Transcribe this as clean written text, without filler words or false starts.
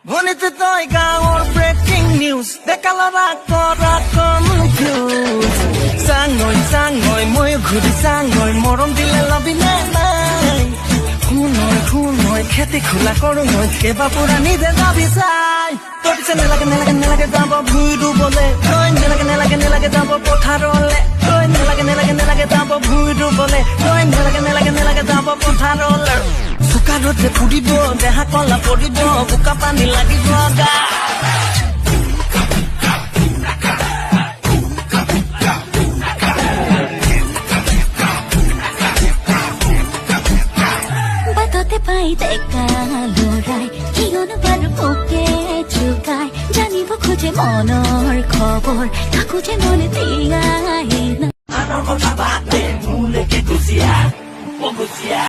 ভনিতে তই গাঁৱৰ breaking news ডেকালৰা কৰা কনফিউজ চাঙৈ মই ঘূৰি চাঙৈ মৰম দিলে লবিনে নাই শুনৈ খেতি খোলা কৰো মই কেইবা পুৰা নিজে যাবি চাই তোৰ পিছে নেলাগে যাব ভুই ৰুবলে তই নেলাগে যাব পথাৰলে তই নেলাগে যাব ভুই ৰুবলে তই নেলাগে যাব পথাৰলে চুকাৰতে ফুৰিব দেহা কলা পৰিব বোকা পানী লাগিব গা বাটতে পাই ডেকা লৰাই কিয়নো বাৰু পোকে জোকাই জানিব খোজে মনৰ খবৰ তাকো যে মনে দিয়াই না